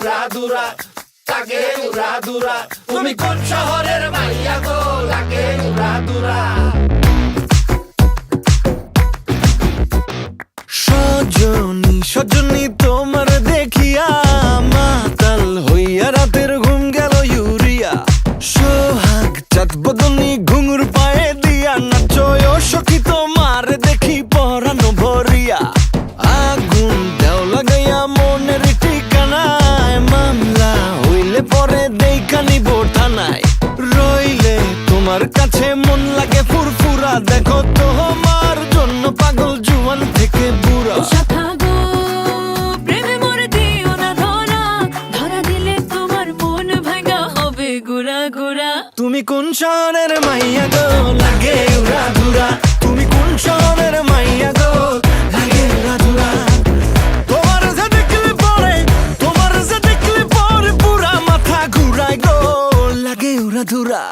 উড়াধুরা, লাগে উড়াধুরা। তুমি কোন শহরের মাইয়া গো, লাগে উড়াধুরা। সজনী সজনী তোমার দেখিয়া মাতাল হইয়া রাতের ঘুম গেল ইউরিয়া। সোহাগ চাঁদ বদনী ঘুঙুর পায়ে দিয়া নাচয় সখী তোমার দেখি পরানো ভরিয়া। আগুন দেও লাগাইয়া মনের ঠিকানায়, মামলা হইলে পরে দেখা নিব থানায়। রইলে তোমার কাছে মন লাগে ফুরফুরা, দেখো তোমার জন্য পাগল জুয়ান থেকে বুড়া। শাখা গো প্রেমে মরে দিও না ধরা, ধরা দিলে তোমার মন ভাঙা হবে গুড়া গুড়া। তুমি কোন শহরের মাইয়া গো, লাগে উড়াধুরা। তুমি কোন শহরের মাইয়া গো, লাগে উড়াধুরা। তোমার যে দেখলে পরে, তোমার যে দেখলে পরে পুরা মাথা ঘুরায় গো, লাগে উড়াধুরা।